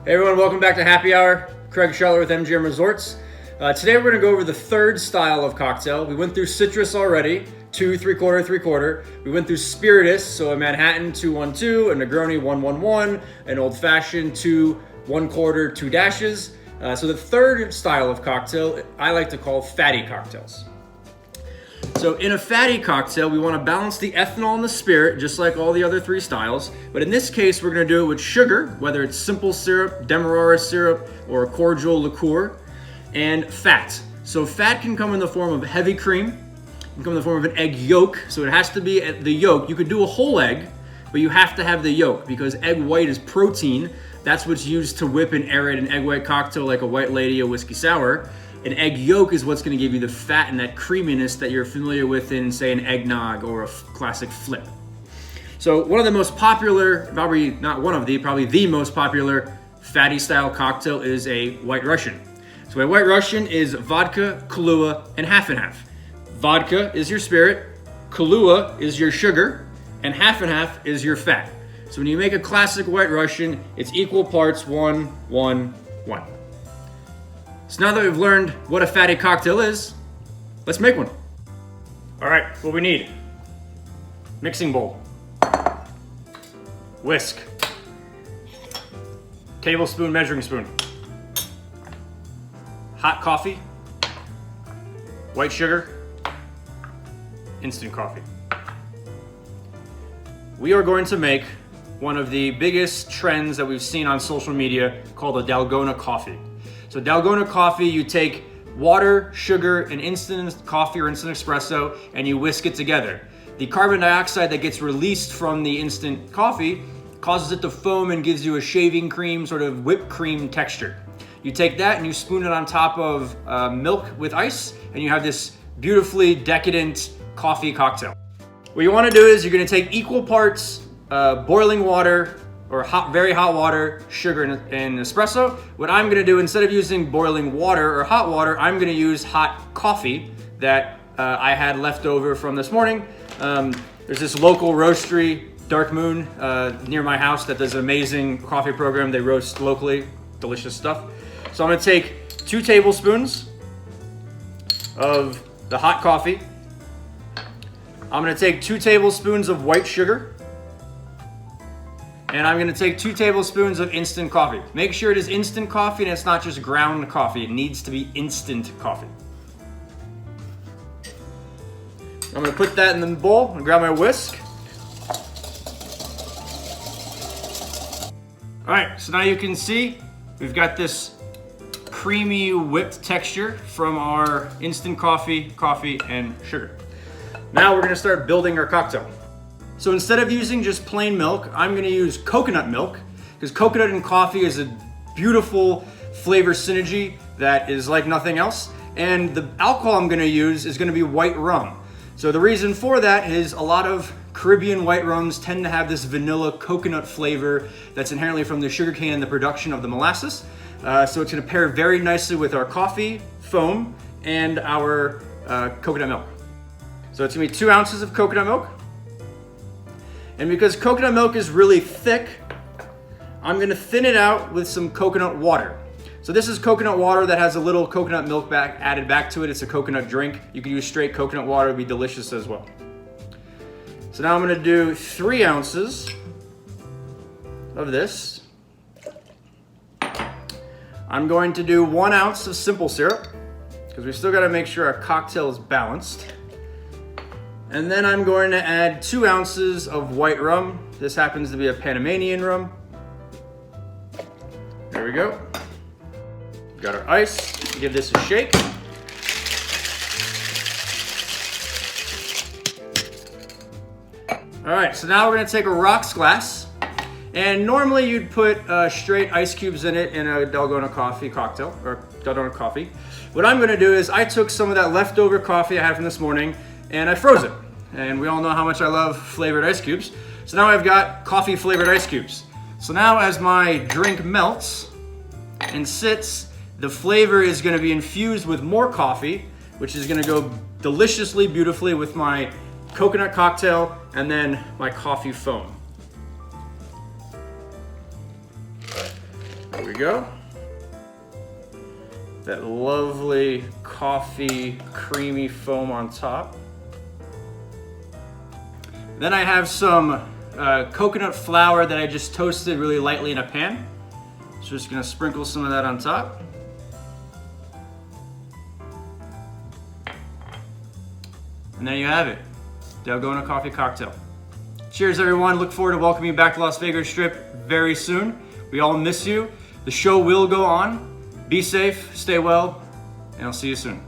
Hey everyone, welcome back to Happy Hour. Craig Schoettler with MGM Resorts. Today we're going to go over the third style of cocktail. We went through citrus already, 2 3/4 3/4. We went through spiritus, so a Manhattan 212, a Negroni 111, an old fashioned 2 1/4 2 dashes. So the third style of cocktail I like to call fatty cocktails. So in a fatty cocktail, we want to balance the ethanol and the spirit, just like all the other three styles. But in this case, we're going to do it with sugar, whether it's simple syrup, demerara syrup, or a cordial liqueur, and fat. So fat can come in the form of heavy cream, it can come in the form of an egg yolk. So it has to be the yolk. You could do a whole egg, but you have to have the yolk because egg white is protein. That's what's used to whip and aerate an egg white cocktail like a White Lady, a whiskey sour. An egg yolk is what's going to give you the fat and that creaminess that you're familiar with in, say, an eggnog or a classic flip. So one of the most popular, probably the most popular fatty style cocktail is a White Russian. So a White Russian is vodka, Kahlua, and half and half. Vodka is your spirit, Kahlua is your sugar, and half is your fat. So when you make a classic White Russian, it's equal parts 1, 1, 1. So now that we've learned what a fatty cocktail is, let's make one. All right, what we need: mixing bowl, whisk, tablespoon, measuring spoon, hot coffee, white sugar, instant coffee. We are going to make one of the biggest trends that we've seen on social media called a Dalgona Coffee. So Dalgona Coffee, you take water, sugar, and instant coffee or instant espresso, and you whisk it together. The carbon dioxide that gets released from the instant coffee causes it to foam and gives you a shaving cream, sort of whipped cream texture. You take that and you spoon it on top of milk with ice, and you have this beautifully decadent coffee cocktail. What you want to do is you're going to take equal parts boiling water, or very hot water, sugar, and espresso. What I'm gonna do, instead of using boiling water or hot water, I'm gonna use hot coffee that I had left over from this morning. There's this local roastery, Dark Moon, near my house that does an amazing coffee program. They roast locally, delicious stuff. So I'm gonna take 2 tablespoons of the hot coffee. I'm gonna take 2 tablespoons of white sugar. And I'm gonna take 2 tablespoons of instant coffee. Make sure it is instant coffee and it's not just ground coffee. It needs to be instant coffee. I'm gonna put that in the bowl and grab my whisk. All right, so now you can see we've got this creamy whipped texture from our instant coffee, and sugar. Now we're gonna start building our cocktail. So instead of using just plain milk, I'm gonna use coconut milk, because coconut and coffee is a beautiful flavor synergy that is like nothing else. And the alcohol I'm gonna use is gonna be white rum. So the reason for that is a lot of Caribbean white rums tend to have this vanilla coconut flavor that's inherently from the sugarcane and the production of the molasses. So it's gonna pair very nicely with our coffee foam and our coconut milk. So it's gonna be 2 ounces of coconut milk. And because coconut milk is really thick, I'm gonna thin it out with some coconut water. So this is coconut water that has a little coconut milk added back to it. It's a coconut drink. You can use straight coconut water, it'd be delicious as well. So now I'm gonna do 3 ounces of this. I'm going to do 1 ounce of simple syrup, because we still gotta make sure our cocktail is balanced. And then I'm going to add 2 ounces of white rum. This happens to be a Panamanian rum. There we go. Got our ice. Give this a shake. All right, so now we're gonna take a rocks glass. And normally you'd put straight ice cubes in it in a Dalgona Coffee cocktail, or Dalgona Coffee. What I'm gonna do is I took some of that leftover coffee I had from this morning and I froze it. And we all know how much I love flavored ice cubes. So now I've got coffee flavored ice cubes. So now as my drink melts and sits, the flavor is gonna be infused with more coffee, which is gonna go deliciously, beautifully with my coconut cocktail and then my coffee foam. There we we go. That lovely coffee creamy foam on top. Then I have some coconut flour that I just toasted really lightly in a pan. So just gonna sprinkle some of that on top. And there you have it, Dalgona Coffee cocktail. Cheers everyone, look forward to welcoming you back to Las Vegas Strip very soon. We all miss you. The show will go on. Be safe, stay well, and I'll see you soon.